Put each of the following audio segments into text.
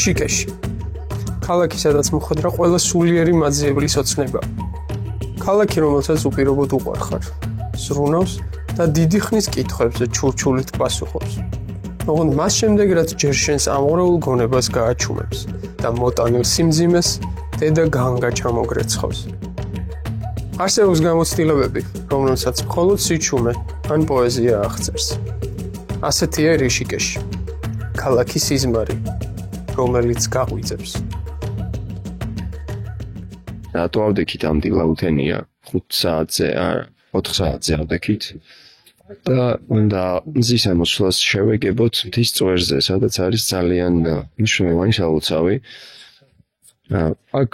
რიშიკეში. ქალაქი, სადაც მოხვედრა ყველა სულიერი მაძიებლის ოცნება. ქალაქი, რომელსაც უპირობოდ უყვარხარ, ზრუნავს და დიდი ხნის კითხვებზე ჩურჩულით პასუხობს. ოღონდ მას შემდეგ, რაც ჯერ შენს ამღვრეულ გონებას გააჩუმებს და მოტანილ სიმძიმეს დედა განგა ჩამოგრეცხავს. არსებობს გამოცდილებები, რომელსაც მხოლოდ სიჩუმე ან პოეზია აღწერს. ასეთია რიშიკეში. ქალაქი სიზმარი, რომელიც გაღვიძებს. რატო ავდექით ამ დილაუთენია 5 საათზე, 4 საათზე ავდექით და უნდა მზის ამოსვლას შევეგებოთ მთის წვერზე, სადაც არის ძალიან მნიშვნელოვანი სალოცავი. აქ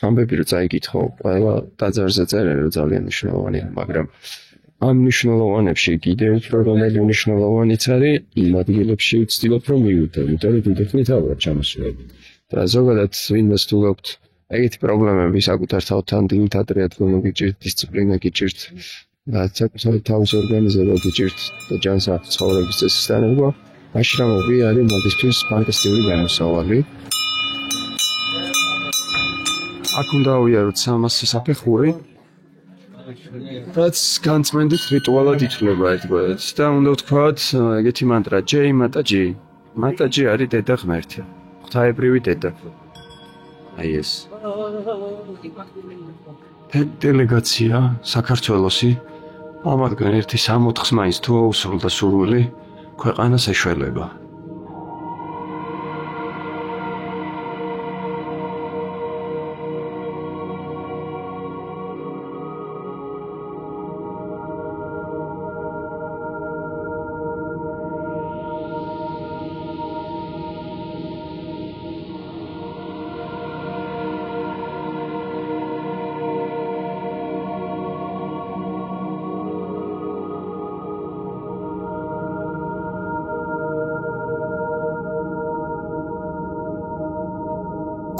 ამბები რო წაიკითხო, ყველა ტაძარზე წერენ რომ ძალიან მნიშვნელოვანია, მაგრამ ამ მნიშვნელოვანებში კიდევ უფრო რომელი მნიშვნელოვანიც არის, იმ ადგილებში ვცდილობ რომ მივიდე, იმიტომ რომ დიდი ხნით ავარ ჩამოსულები. და ზოგადად ვინმეს თუ გაქვთ ეგეთი პრობლემები საკუთარ თავთან, დილით ადრე ადგილმა გიჭირთ, დისციპლინა გიჭირთ, საკუთარ თავის ორგანიზება გიჭირთ და ჯანსაღ ცხოვრების წესის დანერგვა, აშრამები არის მოდისთვის ფანტასტიკური გამოსავალი. აქ უნდა ავიაროთ 300 საფეხური, რაც განწმენდით რიტუალად ითვლება ერთგვარად და უნდა ვთქვათ ეგეთი მანტრა ჯეი მატაჯი. მატაჯი არის დედა ღმერთი, ღვთაებრივი დედა. აი ეს დელეგაცია საქართველოსი ამათგან ერთი 64 მაინც თუ აუსრულდა სურვილი ქვეყანას ეშველება.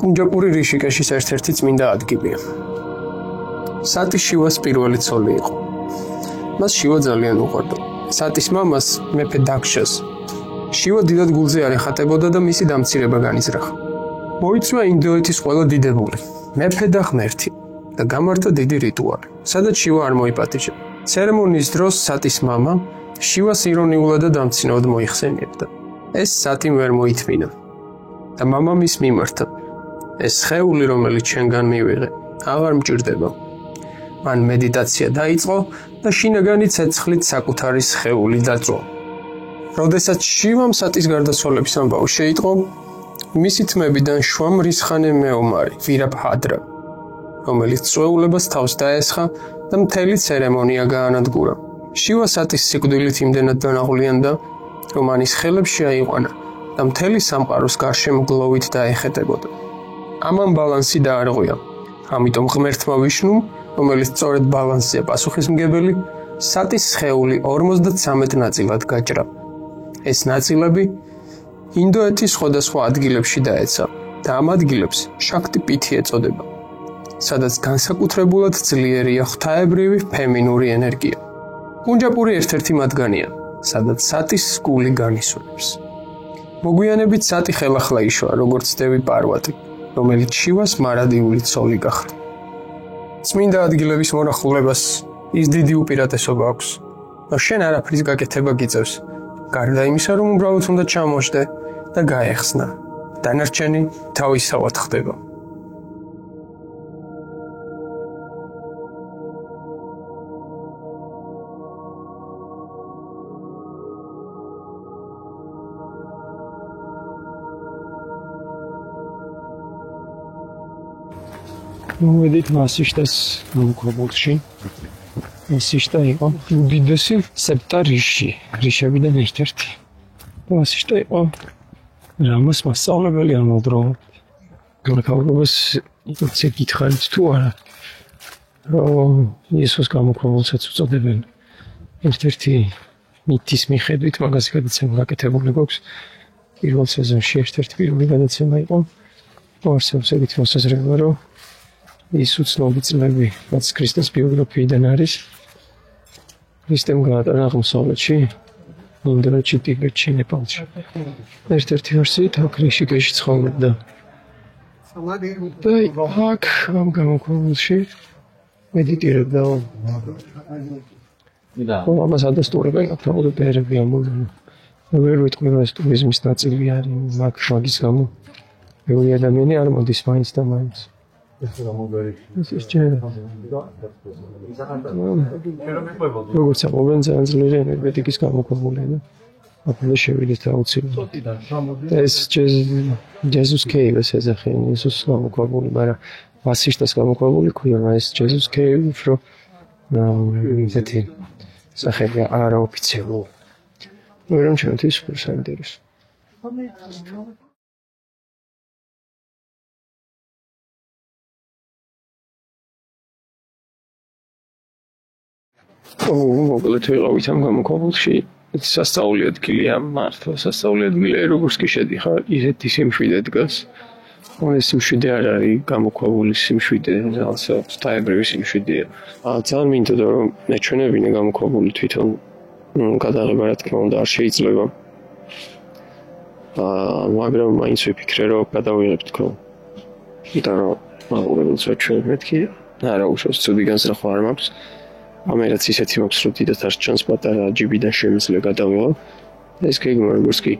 კუნჯაპური რიშიკეშის ერთ-ერთი წმინდა ადგილია. სატის შივას პირველი ცოლი იყო. მას შივა ძალიან უყვარდა. სატის მამას მეფე დაქშას შივა დიდად გულზე არ ეხატებოდა და მისი დამცირება განიზრახა. მოიწვია ინდოეთის ყველა დიდებული, მეფე და ღმერთი და გამართა დიდი რიტუალი, სადაც შივა არ მოიპატიჟა. ცერემონიის დროს სატის მამა შივას ირონიულად და დამცინავად მოიხსენიებდა. ეს სატიმ ვერ მოითმინა და მამამის მიმართა. ეს სხეული, რომელიც შენგან მივიღე, აღარ მჭირდება. მან მედიტაცია დაიწყო და შინაგანი ცეცხლით საკუთარი სხეული დაწვა. როდესაც შივამ სატის გარდაცვალების ამბავი შეიტყო, მისი თმებიდან შვამ რისხანე მეომარი, ვირაბჰადრა, რომელიც წვეულებას თავს დაესხა და მთელი ცერემონია გაანადგურა. შივა სატის სიკვდილით იმდენად დანაღვლიანდა, რომ მანის ხელებში აიყვანა და მთელი სამყაროს გარშემო გლოვით დაეხეტებოდა. ამან ბალანსი დაარღვია. ამიტომ ღმერთმა ვიშნუმ, რომელიც სწორედ ბალანსზეა პასუხისმგებელი, სატის სხეული 53 ნაწილად გაჭრა. ეს ნაწილები ინდოეთის სხვადასხვა ადგილებში დაეცა და ამ ადგილებს შაქტი-პითი ეწოდება, სადაც განსაკუთრებულად ძლიერია ღვთაებრივი ფემინური ენერგია. პუნჯაპური ერთ-ერთი მათგანია, სადაც სატის გული განისვენებს. მოგვიანებით სატი ხელახლა იშვა, როგორც დევი პარვატი, რომელიც შივას მარადიული ცოლი გახდა. წმინდა ადგილების მონახულებას ის დიდი უპირატესობა აქვს და შენ არაფრის გაკეთება გიწევს, გარდა იმისა, რომ უბრალოდ უნდა ჩამოშდე და გაეხსნა. დანარჩენი თავისთავად ხდება. მოვედით მასიშტას მოგვიყვებულში. მასიშტა იყო უდიდესი სეპტა რიში, რიშებიდან ერთ-ერთი. მასიშტა იყო რამას მასწავლებელი ამავდროულად. მოგხაურობას ისე გითხარით თუ არა, რომ იესოს გამოქვაბულსაც უწოდებენ. ერთ-ერთი მითის მიხედვით მაგას გადაცემა გაკეთებული გვაქვს. პირველ სეზონში ერთ-ერთი პირველი გადაცემა იყო. არსებობს ეგეთი მოსაზრება, რომ ის უცნობი წლები, რაც ქრისტეს ბიოგრაფიიდან არის. ქრისტემ გაატარა აღმოსავლეთში, ინდოეთში, ტიბეტში, ნეპალში. ერთ-ერთი ვერსიით აქ რიშიკეში ცხოვრობდა. და აქ ამ გამოქვაბულში მედიტირებდა. ამას ადასტურებენ აქტუალურები ამბობენ. ვერ ვიტყვი რომ ეს ტურიზმის ნაწილი არის, მაგის გამო ბევრი ადამიანი არ მოდის მაინც და მაინც. ეს ჭერა. როგორც ამბობენ, ძალიან ძლიერი ენერგეტიკის გამოქვაბულია და აფრიკაში შევიდეთ აუცილებლად. ეს ჯეზუს კეივს ეძახიან, იესოს გამოქვაბული, მაგრამ მასიშტას გამოქვაბული ქვია, ეს ჯეზუს კეივი, უფრო ისეთი სახელია არაოფიციალური. ვერამ ჩემთვის უფრო საინტერესო. მოკლედ ვიყავით ამ გამოქვაბულში. სასწაული ადგილია მართლა, სასწაული ადგილია, როგორც კი შედიხარ, ისეთი სიმშვიდე დგას. ეს სიმშვიდე არ არის გამოქვაბულის სიმშვიდე, რაღაცა ღვთაებრივი სიმშვიდეა. ძალიან მინდოდა რომ მეჩვენებინა გამოქვაბული თვითონ გადაღება რა თქმა უნდა არ შეიძლება. მაგრამ მაინც ვიფიქრე რომ გადავიღებ თქო. იმიტომ რომ მაყურებელს ვაჩვენებ მეთქი, არა უშავს ცუდი განსხვავება არ მაქვს. ამერაც ისეთი მაქვს რომ დიდად არ ჩანს პატარა ჯიბიდან შემიძლია გადავიღო. ეს გეგმა როგორც კი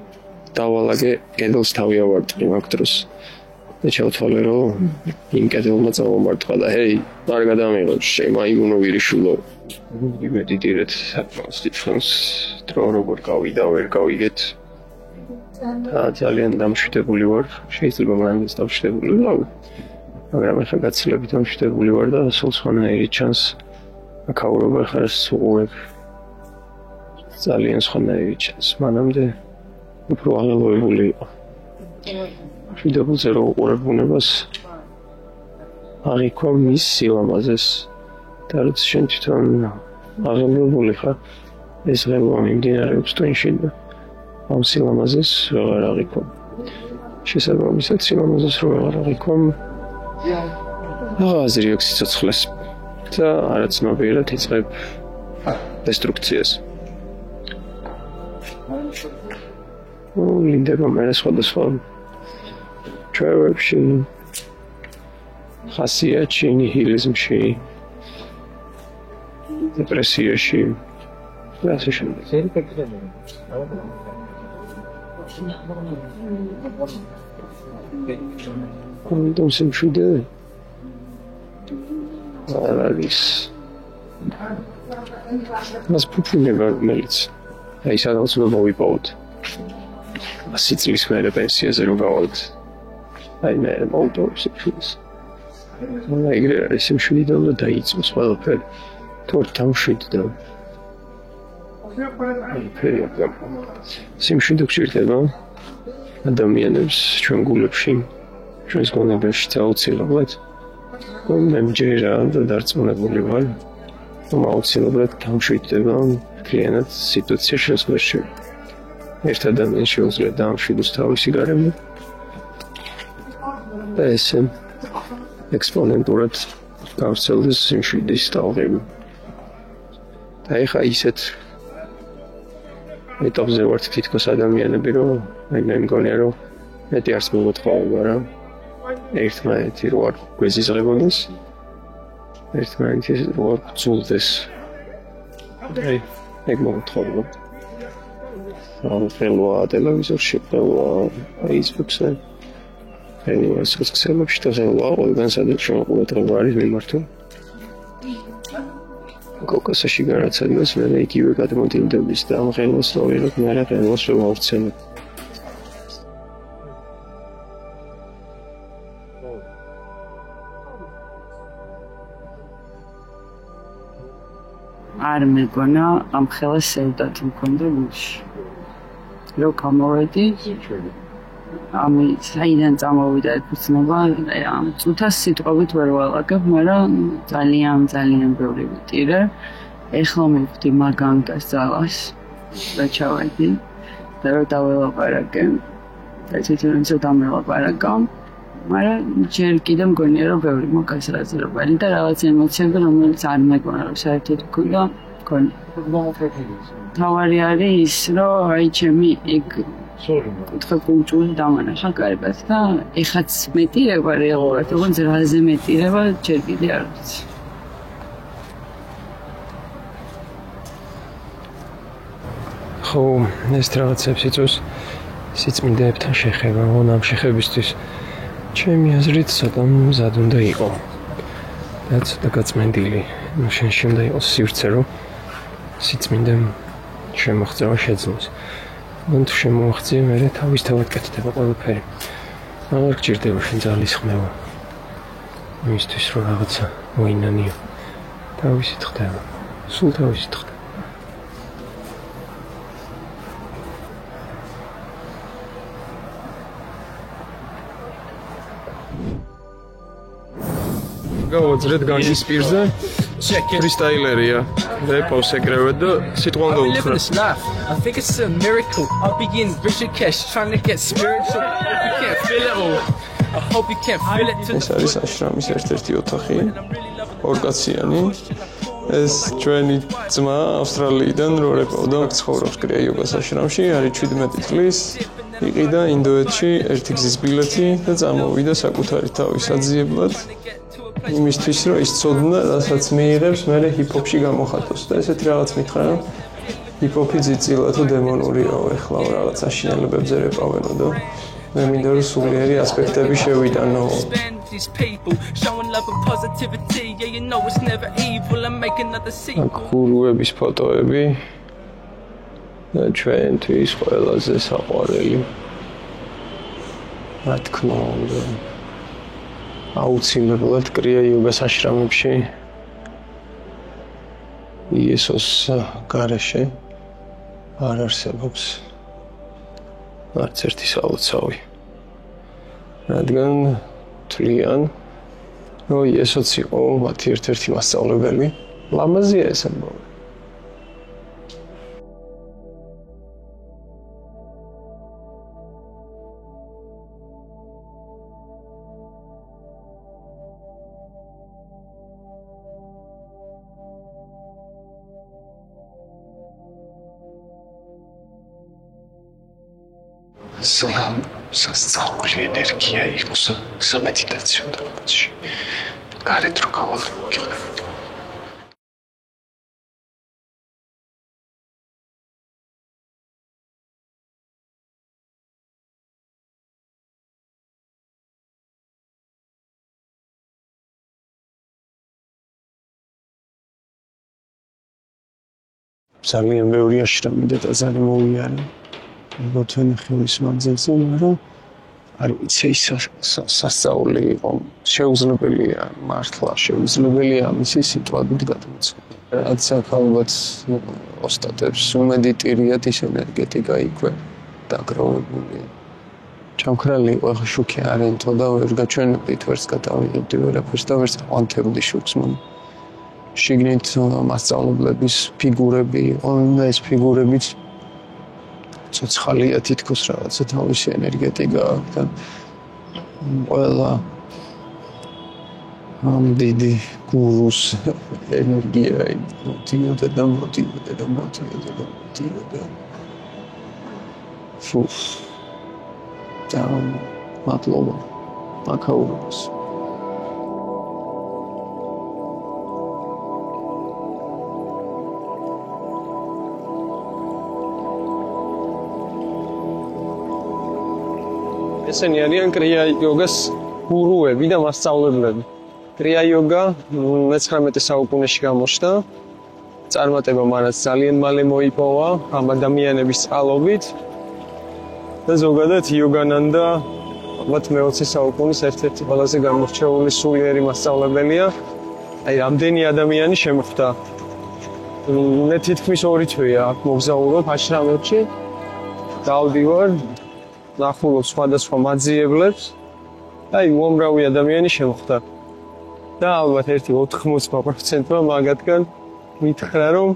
დავალაგე კედელს თავი ავარტყი მაგ დროს. და ჩავთვალე რომ იმ კედელმა წავომარტყა და ჰეი, არ გადამიღო, შემაიგუნო ვირიშულო. იმედიტირეთ საკმაოდ დიდხანს დრო როგორ გავიდა, ვერ გავიგეთ. და ძალიან დამშვიდებული ვარ, შეიძლება მაინც დამშვიდებული ვარ. მაგრამ ახლა გაცილებით დამშვიდებული ვარ და სულ სხვანაირი ჩანს. აქაურობა ხარ სუღურებ. ძალიან სხვანაირი ჩანს. მანამდე უფრო აღელვებული იყო. მშვიდობელზე რომ უყურებუნებას აღიქვა მის სილამაზეს და რაც შენ თვითონ აღელვებული ხარ, ეს ღება მიმდინარეობს ტვინში და ამ სილამაზეს ვეღარ აღიქვა. შესაბამისად სილამაზეს რო ვეღარ აღიქვა, აღაზრი აქვს სიცოცხლეს და არაცნობიერად იწყებ დესტრუქციას. ვლინდება მე სხვადასხვა ჩვევებში, ხასიათში, ნიჰილიზმში, დეპრესიაში და ასე შემდეგ. კონდომ სიმშვიდე არის მას ფუფუნება რომელიც აი სადაც უნდა მოვიპოვოთ 100 წლის მერე პენსიაზე რომ გავალთ აი მე მოვტოვებ სიმშვიდეს ეგრე არის სიმშვიდე და დაიწყოს ყველაფერი თუ თავშვიდ და სიმშვიდე გვჭირდება ადამიანებს ჩვენ გულებში ჩვენს გონებაში აუცილებლად მე მჯერა და დარწმუნებული ვარ აუცილებლად დამშვიდდება მთლიანად სიტუაცია შესაძლოა. ერთ ადამიანს შეუძლია დამშვიდოს თავისი გარემო და ესე ექსპონენტურად გავრცელდეს სიმშვიდის ტალღები. და ეხა ისეთ ეტაპზე ვართ თითქოს ადამიანები, რომ მე მგონია, რომ მეტი არც მოგოთხოვება რა. ერთმანეთი რო არ გვეზიზღებოდეს, ერთმანეთი რო არ გძულდეს. ეგ მოგოთხოვება. ხელვა ტელევიზორში, ხელვა Facebook-ზე, ხელვა სოციალურ შეტევებში, ყველგან სადაც შემოყურება არის მიმართული. კოკოსაში განაცადოს მე იგივე გადმოდინდების და ამ ხელვას ლოვეროთ მე რა ხელვას შევავრცელებ. არ მეგონა ამ ხელას სევდათ მქონდა გულში. რო გამოვედი ამი საიდან წამოვიდა ეფუცნობა ამ წუთას სიტყვებით ვერ ვალაგებ, მაგრამ ძალიან ბევრი ვიტირე. ეხლა მივხვდი მაგან გასწავლას და ჩავედი და რო დაველაპარაკე და თვითონ ცოტა მელაპარაკა, მაგრამ ჯერ კიდევ მგონია რომ ბევრი მოგასაზრებელი და რაღაც ემოციები რომელიც არ მეგონა რომ საერთოდ მქონდა მქონია. თავარი არის ის რომ აი ჩემი ეგ კუთხე კულტურა დამანახა კარგად და ეხაც მეტირება რეალურად, როგორც რაზე მეტირება ჯერ კიდე არ ვიცი. ხო, ეს რაღაცებს იწვევს სიწმინდეებთან შეხება, ამ შეხებისთვის ჩემი აზრით ცოტა მზად უნდა იყო. და ცოტა გაწმენდილი. შენში უნდა იყოს სივრცე, რომ სიწმინდემ შემოღწევა შეძლოს. თუ შემოაღწია, მე თავისთავად კეთდება ყველაფერი. აღარ გჭირდება შენ ძალის ხმევა. მისთვის რომ რაღაცა მოინანიო. თავისით ხდება. სულ თავისით ხდება. გავაძრეთ განჯის პირზე. ფრისტაილერია. რეპოს ეგრევე და სიტყვა უნდა უთხრა. I think it's a miracle. I'll be in Rishikesh trying to get spiritual. You can't feel it all. I hope you can't feel it too. ეს არის აშრამის ერთ-ერთი ოთახი. ორკაციანი. ეს ჩვენი ძმა ავსტრალიიდან რო რეპოვდა, ცხოვრობს კრია-იოგას აშრამში, არის 17 წლის. იყიდა ინდოეთში ერთი გზის ბილეთი და წამოვიდა საკუთარი თავის აძიებლად. იმისთვის რომ ის ცოდნა, რასაც მიიღებს, მერე ჰიპ-ჰოპში გამოხატოს და ესეთი რაღაც მითხრა, რომ ჰიპ-ჰოპი ძიწილა თუ დემონურიო, ეხლა რაღაც აშინელებებზე რეპავენო და მე მინდა რომ სულიერი ასპექტები შევიტანო. გურუების ფოტოები და ჩვენთვის ყველაზე საყვარელი. რა თქმა უნდა. აუცილებლად კრია-იოგას აშრამებში იესოს გარეშე არ არსებობს არც ერთი სალოცავი. რადგან თვლიან, რომ იესოც იყო მათი ერთ-ერთი მასწავლებელი, ლამაზია ეს ამბავი. სასწაული ენერგია იყოს სამედიტაციო დარბაზში. გარეთ რო გავალგოთ. ძალიან ბევრი აშრამი და ძალიან მოვიარე. ბოთენი ხილის მანძილზე, მაგრამ არ ვიცი ის სასწაული იყო შეუძლებელია მართლა შეუძლებელია მისი სიტყვებით გადმოცემა. რაც ალბათ ოსტატებს უმედიტირიათ ის ენერგეტიკა იქვე დაგროვებული. ჩამქრალი იყო ხა შუქი არენთო და ვერ გაჩვენებდით ვერც გადავიღებდი ვერაფერს და ვერც ყვანთებდი შუქს მომ. შიგნით მასწავლებლების ფიგურები იყვნენ და ეს ფიგურებიც ცოცხალია თითქოს რაღაცა თავისი ენერგეტიკა და ყველა ამ დიდი გურუს ენერგია მოტივირდა და და მადლობა მაქაურობას ესენი არიან კრია იოგას გურუები და მასწავლებლები. კრია იოგა 19 საუკუნეში გამოჩნდა. წარმატება მანაც ძალიან მალე მოიპოვა ამ ადამიანების წყალობით. და ზოგადად იოგანანდა ალბათ მე-20 საუკუნის ერთ-ერთი ყველაზე გამორჩეული სულიერი მასწავლებელია. აი რამდენი ადამიანი შემოხვდა. მე თითქმის 2 თვეა აქ მოგზაურობ აშრამებში. დავდივარ ნახულობ სხვადასხვა მაძიებლებს. აი უამრავი ადამიანი შემოხვდა. და ალბათ ერთი 80% მაგათგან მითხრა რომ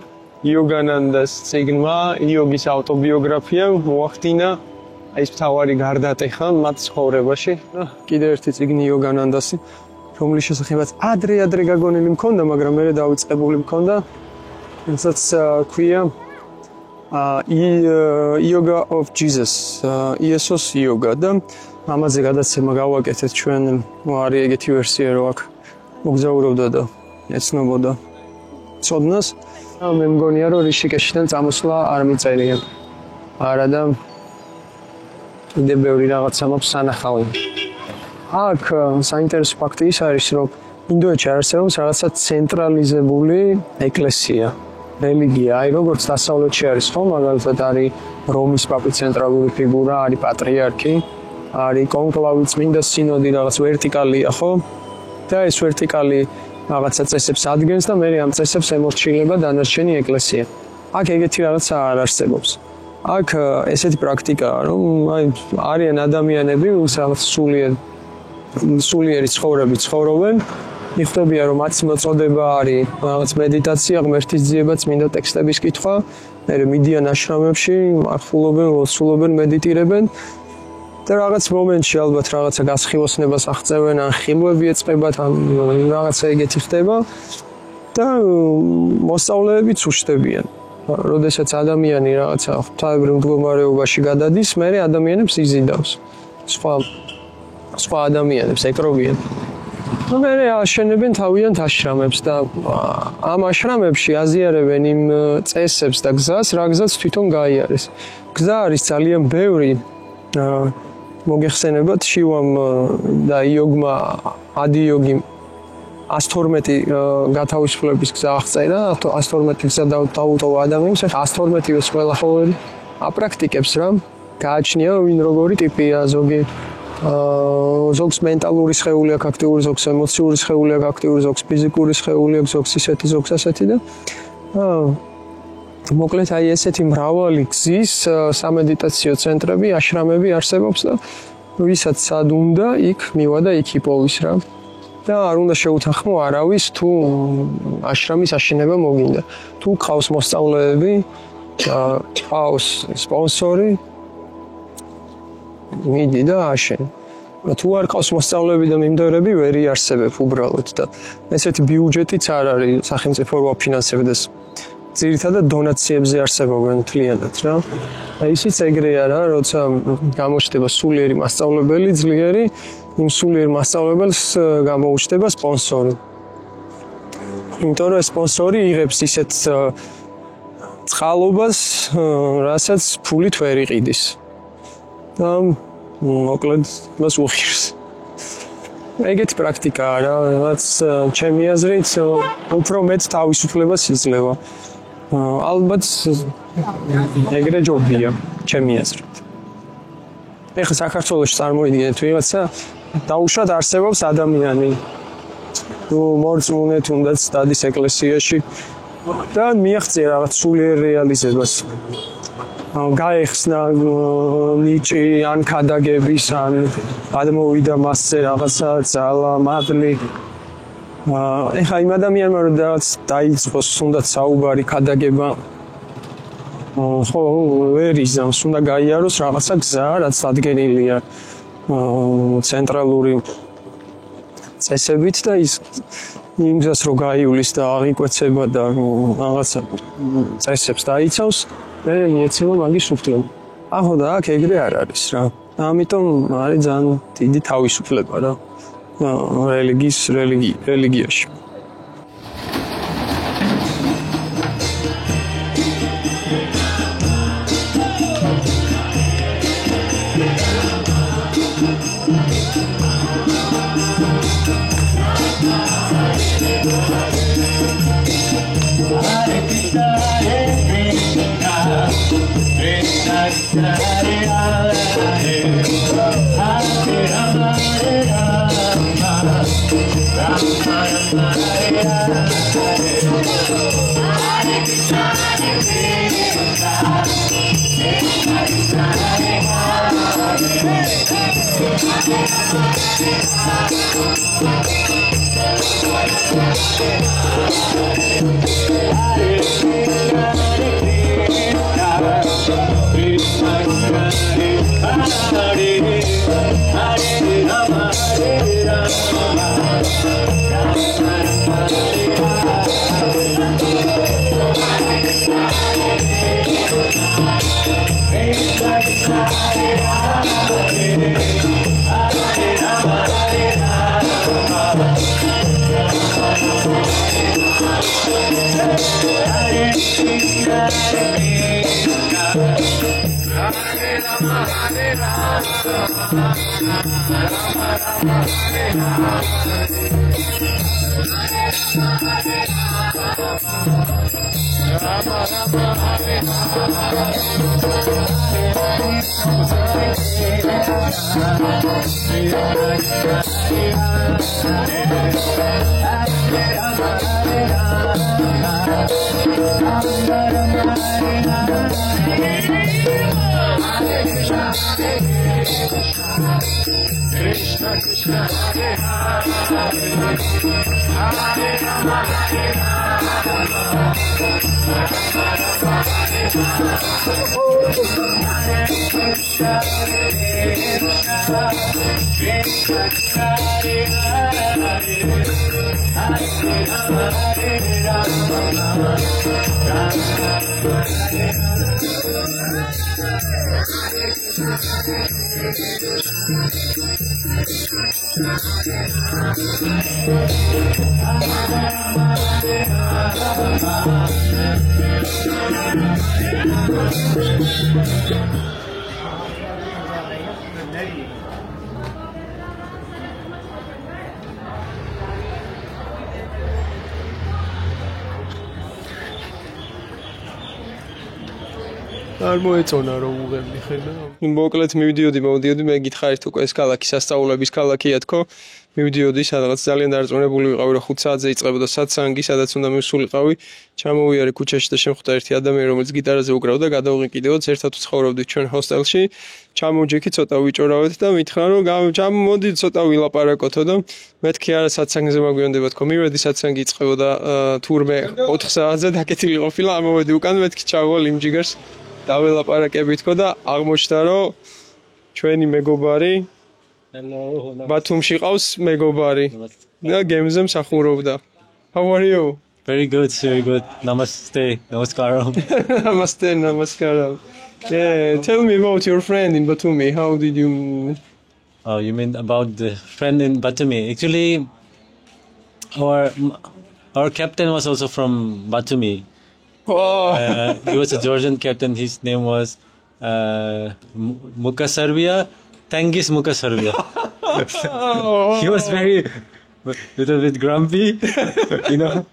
იოგანანდას წიგნმა, იოგის ავტობიოგრაფია მოახდინა აი ეს მთავარი გარდატეხა მათ ცხოვრებაში. კიდე ერთი წიგნი იოგანანდასი, რომლის შესახებაც ადრე გაგონილი მქონდა, მაგრამ მე დავიწყებული მქონდა. რასაც ქვია Yoga of Jesus, იესოს იოგა და ამაზე გადაცემა გავაკეთეთ ჩვენ არის ეგეთი ვერსია რომ აქ მოგზაურობდა და ეცნობოდა ცოდნას. მე მგონია რომ რიშიკეშიდან წამოსვლა არ მიწერია. არა და კიდე ბევრი რაღაცა მაქვს სანახავი. აქ საინტერესო ფაქტი ის არის რომ ინდოეთში არსებობს რაღაცა ცენტრალიზებული ეკლესია. რელიგია, აი როგორც დასავლეთში არის ხო, მაგალითად არის რომის პაპი ცენტრალური ფიგურა, არის პატრიარქი, არის კონკლავი, წმინდა სინოდი, რაღაც ვერტიკალია ხო? და ეს ვერტიკალი რაღაცა წესებს ადგენს და მე ამ წესებს ემორჩილება დანარჩენი ეკლესია. აქ ეგეთი რაღაცა არ არსებობს. აქ ესეთი პრაქტიკაა, რომ აი არიან ადამიანები, რაღაც სულიერი ცხოვრებით ცხოვრობენ. იხდებია რომ მათი მოწოდება არის რაღაც მედიტაცია, ღმერთის ძიება, წმინდა ტექსტების კითხვა, მერე მიდიან აშრამებში, მართულობენ, ლოცულობენ, მედიტირებენ და რაღაც მომენტში ალბათ რაღაცა გასხივოსნებას აღწევენ, ან ხილვები ეწყებათ, ან რაღაცა ეგეთი ხდება და მოსწავლეებიც უშტებიან. როდესაც ადამიანი რაღაცა ღვთაებრივ მდგომარეობაში გადადის, მერე ადამიანებს იზიდავს. სხვა ადამიანებს ეკრობიან. მე აშენებენ თავიანთ აშრამებს და ამ აშრამებში აზიარებენ იმ წესებს და გზას, რა გზაც თვითონ გაიარეს. გზა არის ძალიან ბევრი. მოგეხსენებათ შივამ და იოგმა ადიოგი 112 გათავისუფლების გზა აღწერა, 112 გზა დაუტოვა ადამიანს, 112-ს ყველა ყოველი აპრაქტიკებს რა. გააჩნია ვინ როგორი ტიპია, ზოგს მენტალური სხეული აქვს აქტიური, ზოგს ემოციური სხეული აქვს აქტიური, ზოგს ფიზიკური სხეული აქვს, ზოგს ისეთი, ზოგს ასეთი და მოკლედ აი ესეთი მრავალი გზის სამედიტაციო ცენტრები, აშრამები არსებობს და ვისაც სად უნდა იქ მივა და იქ იპოვის რა. და არ უნდა შეუთანხმო არავის თუ აშრამის აშენება მოგინდა. თუ ყავს მოსწავლეები, ყავს სპონსორი, მიდი და აშენ. თუ არ ყავს მოსწავლეები და მიმდევრები ვერ იარსებებ უბრალოდ და ესეთი ბიუჯეტიც არ არის სახელმწიფო რო აფინანსებდეს. ძირითადად დონაციებზე არსებობენ მთლიანად რა. ისიც ეგრეა რა, როცა გამოჩნდება სულიერი მასწავლებელი ძლიერი, იმ სულიერ მასწავლებელს გამოუჩნდება სპონსორი. იმიტომ რომ სპონსორი იღებს ისეთ წყალობას, რასაც ფულით ვერ იყიდის. და მოკლედ მას უხირს. ეგეთი პრაქტიკაა რა, რაც ჩემი აზრით უფრო მეტ თავისუფლებას იძლევა. ალბათ ეგრე ჯობია ჩემი აზრით. ეხლა საქართველოში წარმოიდგინეთ ვიღაცა დაუშვათ არსებობს ადამიანი. თუ მორწმუნე თუნდაც დადის ეკლესიაში და მიაღწია რაღაც სულიერ რეალიზებას. გაეხსნა ნიჭი ან ქადაგების ან გადმოვიდა მასზე რაღაცა ძალა, მადლი ეხლა იმ ადამიანმა რომ დაიწყოს თუნდაც საუბარი ქადაგება ხო ვერ იზამს უნდა გაიაროს რაღაცა გზა რაც დადგენილია ცენტრალური წესებით და ის იმას რო გაიulis და აღიკვეცება და რაღაცა წესებს დაიცავს და ეცემა მაგის უფლება. ახლა და აქ ეგრე არ არის რა. ამიტომ არის ძალიან დიდი თავისუფლება რა. რელიგიაში. არ მოეწონა რომ უღებდი ხედა. მოკლედ მივიდიოდი, მე გითხარით უკვე ეს ქალაქი სასწავლების ქალაქია თქო. მივიდიოდი სადღაც ძალიან დარწმუნებული ვიყავი რომ 5 საათზე იწყებოდა საცანგი, სადაც უნდა მივსულიყავი. ჩამოვიარე ქუჩაში და შემხვდა ერთი ადამიანი რომელიც გიტარაზე უკრავდა, გადავიღე კიდევაც ერთად ვცხოვრობდით ჩვენ ჰოსტელში. ჩამოვჯექი ცოტა ვიჭორავეთ და მითხრა რომ ჩამოდი ცოტა ვილაპარაკოთო და მეთქი არა საცანგზე მაგვიანდება თქო. მივედი საცანგი იწყებოდა თურმე 4 საათზე დაკეთილი ყოფილა, ამოვედი უკან მეთქი ჩავალ იმ ჯიგარს დაველაპარაკები თქო და აღმოჩნდა რომ ჩვენი მეგობარი ბათუმში ყავს მეგობარი და გემზე მსახურობდა. How are you? Very good. Namaste. Namaskaram. Namaskaram. Yeah, tell me about your friend in Batumi. How did you Oh, you mean about the friend in Batumi? Actually, our captain was also from Batumi. Oh. He was a Georgian captain. His name was Mukasarvia. Tengis Mukasarvia. He was very little bit grumpy, you know.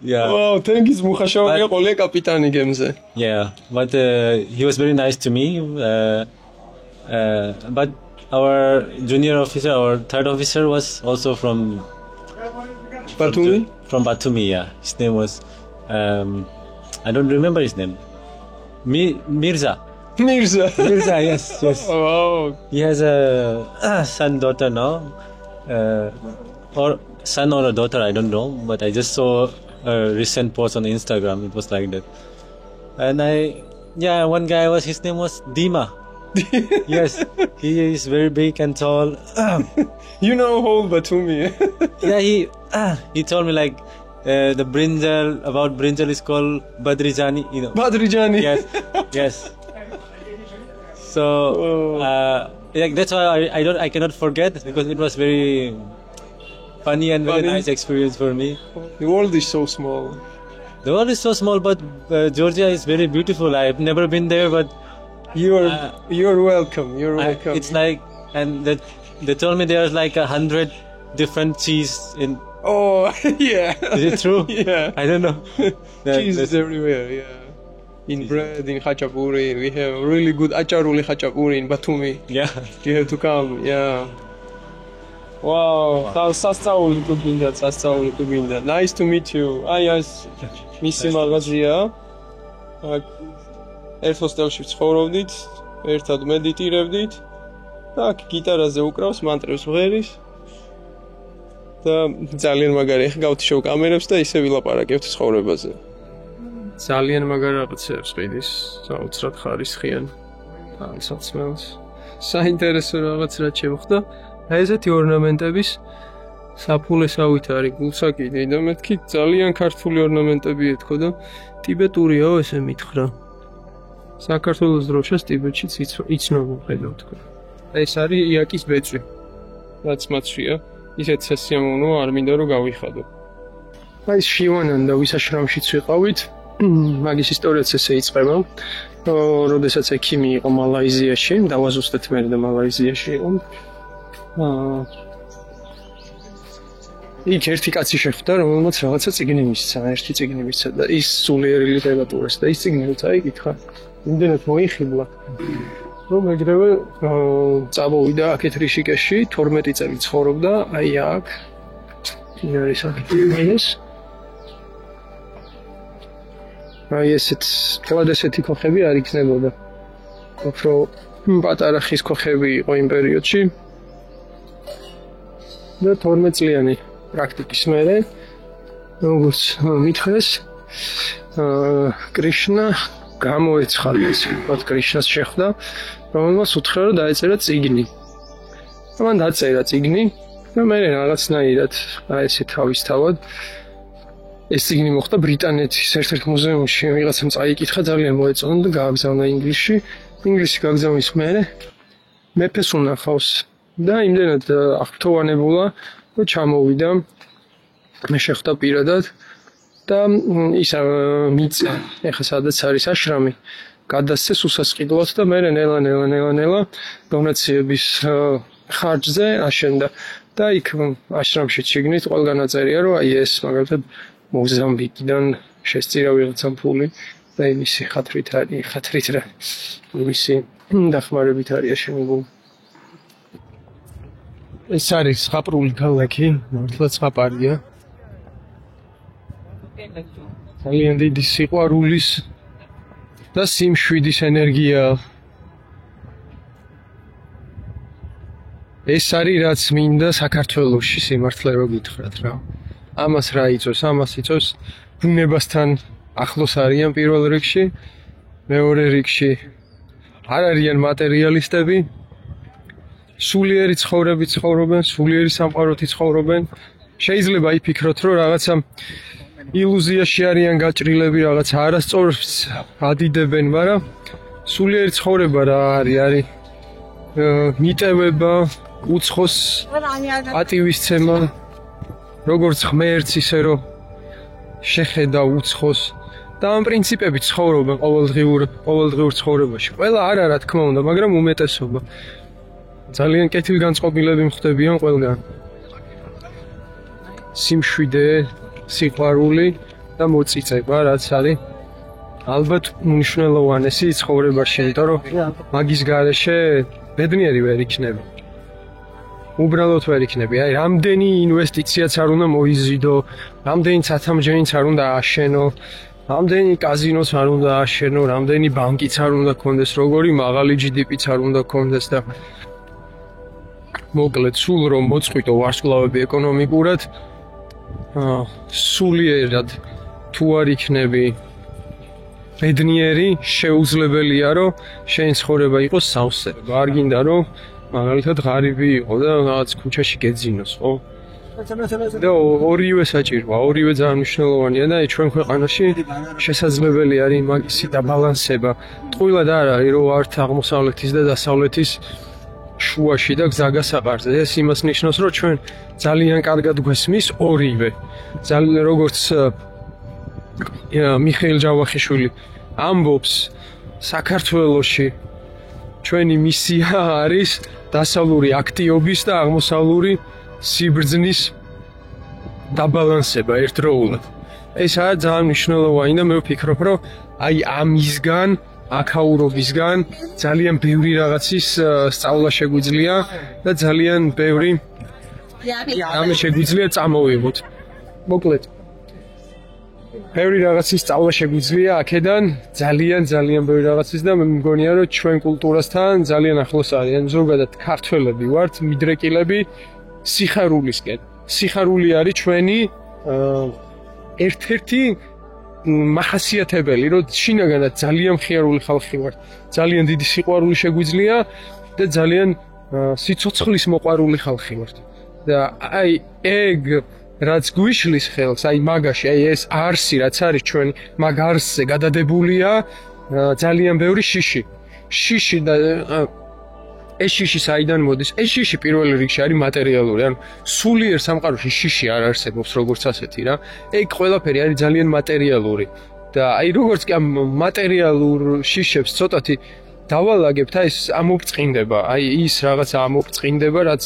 Yeah. Wow, Tengis Mukasarvia qole kapitani gemze. Yeah, but he was very nice to me. But our junior officer, our third officer was also from Batumi? From Batumi, yeah. His name was I don't remember his name. Mirza, yes. Wow. He has a son, daughter now. Or son or a daughter, I don't know, but I just saw a recent post on Instagram. It was like that, and one guy his name was Dima. Yes, he is very big and tall. You know whole Batumi. Yeah, he told me like the brinjal is called Badrijani. You know. Badrijani. Yes. So that's why I cannot forget, because it was very funny and very nice experience for me. The world is so small. The world is so small, but Georgia is very beautiful. I've never been there, but you're welcome. You're welcome. It's like, and they told me there's like 100 different cheese in. Oh yeah. Is it true? Yeah. I don't know. Cheese is everywhere. Yeah. In bread, in khachapuri, we have really good acharuli khachapuri in Batumi. Yeah. You have to come. Yeah. Wow. Nice to meet you. Yes. Მისი მაღაზია. ერთ ჰოსტელში ცხოვრობდით, ერთად მედიტირებდით. და აქ გიტარაზე უკრავს, მანტრებს ვღერის. და ძალიან მაგარი, ახლა გავთიშო კამერებს და ისე ვილაპარაკებთ ცხოვრებაზე. ძალიან მაგარ რაღაცებს ყიდის, საოცრად ხარისხიან. საცმელს. საინტერესო რაღაც რაც შემხდა. აი ესეთი ორნამენტების საფულესავით არის გულსაკიდე და მეთქი ძალიან ქართული ორნამენტები ეთქო და ტიბეტურიაო ესე მითხრა. საქართველოს დროშას ტიბეტშიც იცნობა ხედავ თქო. ეს არის იაკის ბეწვი. რაც მაცვია. ისეთ სასიამოვნოა, არ მინდა რომ გავიხადო. აი შივანანდა ვისაშრამშიც ვიყავით. მაგის ისტორიაც ესე იწყება. როდესაც ექიმი იყო მალაიზიაში, დავაზუსტეთ მე და მალაიზიაში იყო. იქ ერთი კაცი შეხვდა, რომელმაც რაღაცა წიგნი მისცა, ერთი წიგნი მისცა და ის სულიერი ლიტერატურას და ის წიგნი წაიკითხა. იმდენად მოიხიბლა, რომ ეგრევე წამოვიდა აქეთ რიშიკეში, 12 წელი ცხოვრობდა, აი აქ. ის არის აქ. აი ესეთი ქოხები არ იქნებოდა. უფრო პატარა ხის ქოხები იყო იმ პერიოდში. და 12 წლიანი პრაქტიკის მერე, როგორც მითხრეს, კრიშნა გამოეცხადეს, ვთქვათ, კრიშნას შეხვდა, რომელმაც უთხრა, რომ დაეწერა წიგნი. მან დაწერა წიგნი და მე რაღაცნაირად აი ესე თავისთავად ეს წიგნი მოხდა ბრიტანეთის ერთ-ერთ მუზეუმში, ვიღაცამ წაიკითხა, ძალიან მოეწონა და გააგზავნა ინგლისში. ინგლისში გაგზავნის მერე მეფეს უნახავს და იმდენად აღფრთოვანებულა, რომ ჩამოვიდა. მე შეხვდა პირადად და ის მიწა, ეხლა სადაც არის აშრამი, გადასცეს უსასყიდლოდ და მე ნელა დონაციების ხარჯზე აშენდა და იქ აშრამში შეგნით ყველგან აწერია, რომ აი ეს მაგალითად მოზამბიკიდან შესწირა ვიღაცამ ფული და იმისი ხათრით რა იმისი დახმარებით არის აშენებული. ეს არის ზღაპრული ქალაქი, მართლა ზღაპარია. ძალიან დიდი სიყვარულის და სიმშვიდის ენერგია. ეს არის რაც მინდა საქართველოში სიმართლე რო გითხრათ რა. ამას რა იწოს, ამას იწოს ბუნებასთან ახლოს არიან პირველ რიგში, მეორე რიგში არ არიან მატერიალისტები. სულიერი ცხოვრებით ცხოვრობენ, სულიერი სამყაროთი ცხოვრობენ. შეიძლება იფიქროთ, რომ რაღაცა ილუზიაში არიან გაჭრილები, რაღაცა არასწორს ადიდებენ, მაგრამ სულიერი ცხოვრება რა არის მიტევება, უცხოს პატივისცემა, როგორც ღმერთს ისე რომ შეხედა უცხოს და ამ პრინციპებით ცხოვრობენ ყოველდღიურ ცხოვრებაში. ყველა არა რა თქმა უნდა, მაგრამ უმეტესობა. ძალიან კეთილგანწყობილები მხდებიან ყველგან. სიმშვიდე, სიყვარული და მოწიწება, რაც არის ალბათ მნიშვნელოვანესი ცხოვრებაში, იმიტომ რომ მაგის გარეშე ბედნიერი ვერ იქნება. უბრალოდ ვერ იქნები. აი, რამდენი ინვესტიციაც არ უნდა მოიზიდო, რამდენი ცათამბჯენიც არ უნდა ააშენო, რამდენი კაზინოც არ უნდა ააშენო, რამდენი ბანკიც არ უნდა გქონდეს, როგორი მაღალი GDP-ც არ უნდა გქონდეს და მოკლედ სულ რომ მოწყვიტო ვარსკვლავები ეკონომიკურად, სულიერად თუ არ იქნები ბედნიერი, შეუძლებელია რომ შენი ცხოვრება იყოს სავსე. არ გინდა რომ მაგალითად ღარიბი იყო და რაღაც ქუჩაში გეძინოს, ხო? და ორივე საჭიროა, ორივე ძალიან მნიშვნელოვანია და ჩვენ ქვეყანაში შესაძლებელი არის მაგისი დაბალანსება. ტყუილად არ არის რომ ვართ აღმოსავლეთის და დასავლეთის შუაში და გზაგასაყარზე. ეს იმას ნიშნავს, რომ ჩვენ ძალიან კარგად გვესმის ორივე. ძალიან როგორც მიხეილ ჯავახიშვილი ამბობს, საქართველოში ჩვენი მისია არის დასავლური აქტიობის და აღმოსავლური სიბრძნის დაბალანსება ერთდროულად. ეს არის ძალიან მნიშვნელოვანი და მე ვფიქრობ, რომ აი ამისგან, აქაურობისგან ძალიან ბევრი რაღაცის სწავლა შეგვიძლია და ძალიან ბევრი რამე შეგვიძლია წამოვიღოთ. მოკლედ ბევრი რაღაცის სწავლა შეგვიძლია აქედან ძალიან ბევრი რაღაცის და მე მგონია რომ ჩვენ კულტურასთან ძალიან ახლოს არის. ან ზოგადად ქართველები ვართ მიდრეკილები სიხარულისკენ. სიხარული არის ჩვენი ერთ-ერთი მახასიათებელი, რომ შინაგანად ძალიან მხიარული ხალხი ვართ. ძალიან დიდი სიყვარული შეგვიძლია და ძალიან სიცოცხლის მოყვარული ხალხი ვართ. და აი ეგ რაც გვიშლის ხელს, აი მაგაში, აი ეს არსი რაც არის ჩვენი, მაგ არსზე გადადებულია ძალიან ბევრი შიში. შიში და ეს შიში საიდან მოდის? ეს შიში პირველ რიგში არის მატერიალური, ანუ სულიერ სამყაროში შიში არ არსებობს როგორც ასეთი რა. ეგ ყველაფერი არის ძალიან მატერიალური. და აი როგორც კი ამ მატერიალურ შიშებს ცოტათი დავალაგებთ, აი ეს ამობწყინდება, აი ის რაღაცა ამობწყინდება, რაც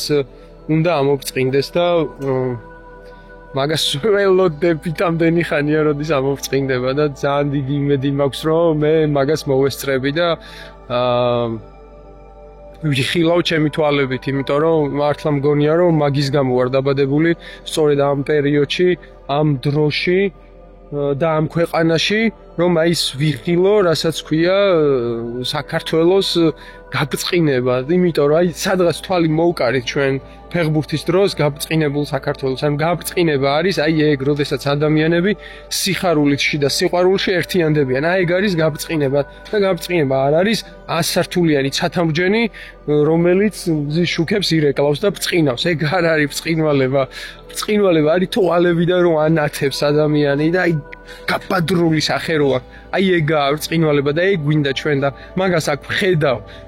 უნდა ამობწყინდეს და მაგას ველოდებით ამდენი ხანია, როდის ამობწყინდება და ძალიან დიდი იმედი მაქვს, რომ მე მაგას მოვესწრები და ვიხილავ ჩემი თვალებით, იმიტომ რომ მართლა მგონია, რომ მაგის გამო ვარ დაბადებული სწორედ ამ პერიოდში, ამ დროში და ამ ქვეყანაში, რომ აი ეს ვიხილო, რასაც ქვია საქართველოს გაბწყინება, იმიტომ რომ აი სადღაც თვალი მოვკარით ჩვენ ფეხბურთის დროს გაბწყინებულ საქართველოს. ან გაბწყინება არის აი ეგ, როდესაც ადამიანები სიხარულში და სიყვარულში ერთიანდებიან. აი ეგ არის გაბწყინება და გაბწყინება არ არის 100 სართულიანი ცათამბჯენი, რომელიც მზის შუქებს ირეკლავს და ბწყინავს. ეგ არ არის ბწყინვალება. ბწყინვალება არის თუ ალებიდან რომ ანათებს ადამიანი და აი გაბადრული სახეროა. აი ეგაა ბწყინვალება და ეგ გვინდა ჩვენ და მაგას აქ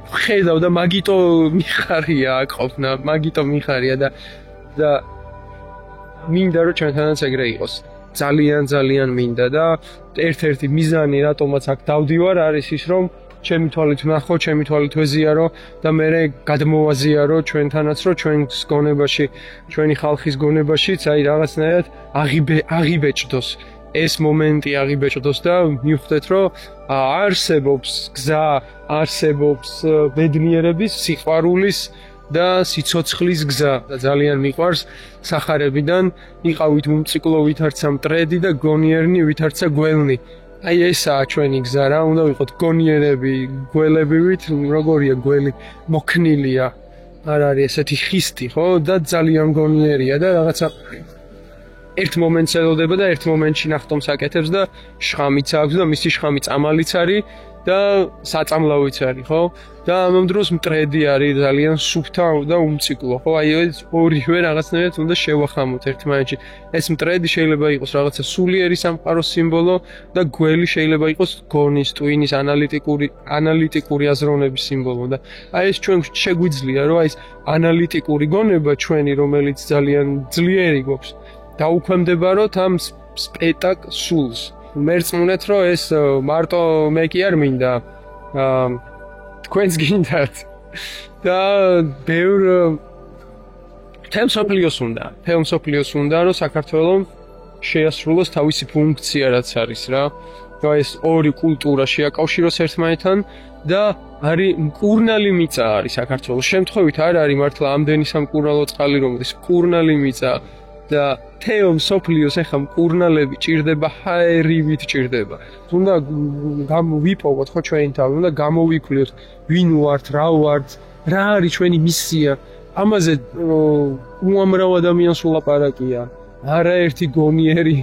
ვხედავ და მაგიტო მიხარია აქ ყოფნა, მაგიტო მიხარია და მინდა რომ ჩვენთანაც ეგრე იყოს. ძალიან მინდა და ერთ-ერთი მიზანი რატომაც აქ დავდივარ არის ის რომ ჩემი თვალით ვნახო, ჩემი თვალით ვეზიარო და მე გადმოვაზიარო ჩვენთანაც რომ ჩვენს გონებაში, ჩვენი ხალხის გონებაშიც აი რაღაცნაირად აღიბეჭდოს. ეს მომენტი აღიბეჭდოს და მივხვდეთ რომ არსებობს გზა, არსებობს ბედნიერების, სიყვარულის და სიცოცხლის გზა და ძალიან მიყვარს სახარებიდან იყავით უმციკლო ვითარცა მტრედი და გონიერნი ვითარცა გველნი. აი ესაა ჩვენი გზა რა, უნდა ვიყოთ გონიერები, გველებივით, როგორია გველი მოქნილია, არ არის ესეთი ხისტი, ხო? და ძალიან გონიერია და რაღაცა ერთ მომენტს ელოდება და ერთ მომენტში ნახტომს აკეთებს და შხამიც აქვს და მისი შხამი წამალიც არის და საწამლავიც არის, ხო? და ამ დროს მტრედი არის ძალიან სუფთა და უმციკლო, ხო? აი ეს ორივე რაღაცნაირად უნდა შევახამოთ ერთმანეთში. ეს მტრედი შეიძლება იყოს რაღაცა სულიერი სამყაროს სიმბოლო და გველი შეიძლება იყოს გონის, ტვინის, ანალიტიკური აზროვნების სიმბოლო და აი ეს ჩვენ შეგვიძლია რომ აი ეს ანალიტიკური გონება ჩვენი, რომელიც ძალიან ძლიერი გვაქვს დაუქვემდებაროთ ამ სპექტაკლ სულს. მერწმუნეთ რომ ეს მარტო მე კი არ მინდა, თქვენც გინდათ და ბევრ თემსოფლიოს უნდა რომ საქართველოს შეასრულოს თავისი ფუნქცია რაც არის რა. და ეს ორი კულტურა შეაკავშიროს ერთმანეთთან და არის მკურნალი მიწა არის საქართველოს. შემთხვევით არ არის მართლა ამდენი სამკურნალო წყალი რომელიც მკურნალი მიწა და თეო მსოფლიოს ახლა მკურნალები ჭირდება, ჰაერივით ჭირდება. უნდა გამოვიპოვოთ ხო ჩვენი თავი, უნდა გამოვიკვლიოთ ვინ ვართ, რა ვართ, რა არის ჩვენი მისია. ამაზე უამრავ ადამიანს ულაპარაკია. არაერთი გონიერი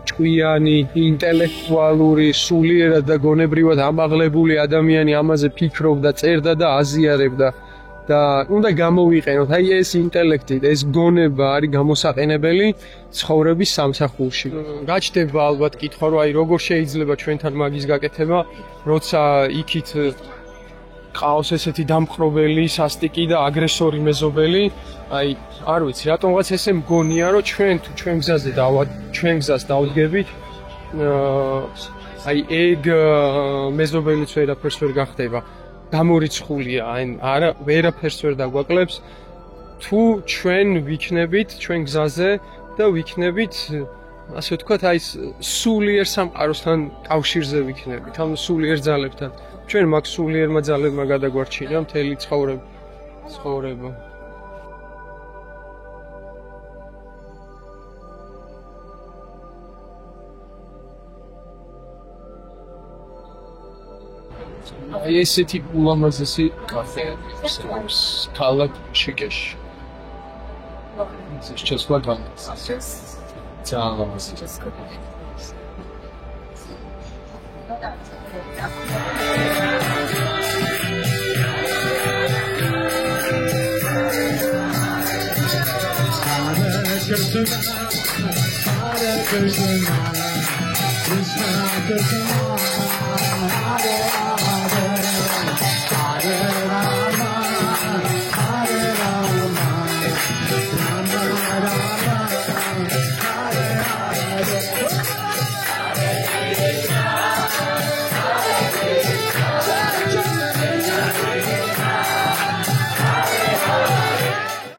ჭკვიანი, ინტელექტუალური, სულიერად და გონებრივად ამაღლებული ადამიანი ამაზე ფიქრობდა, წერდა და აზიარებდა და უნდა გამოვიყენოთ. აი ეს ინტელექტი, ეს გონება არის გამოსაყენებელი ცხოვრების სამსახურში. გაჩნდება ალბათ კითხვა, რომ აი როგორ შეიძლება ჩვენთან მაგის გაკეთება, როცა იქით ყავს ესეთი დამხრობელი, სასტიკი და აგრესორი მეზობელი. აი, არ ვიცი, რატომღაც ესე მგონია, რომ ჩვენ გზას დავდგებით. აი, ეგ მეზობელიც ვერაფერს ვერ გახდება. გამორიცხულია, არა, ვერაფერს ვერ დაგვაკლებს. თუ ჩვენ ვიქნებით ჩვენ გზაზე და ვიქნებით, ასე ვთქვათ, აი სულიერ სამყაროსთან კავშირზე ვიქნებით, ამ სულიერ ძალებთან. ჩვენ მაგ სულიერმა ძალებმა გადაგვარჩინა მთელი ცხოვრება. აი ესეთი ულამაზესი კაფე ქალაქ შიკეში. ეს შესვლა ძალიან ლამაზი. Hare Krishna, Krishna Krishna, Hare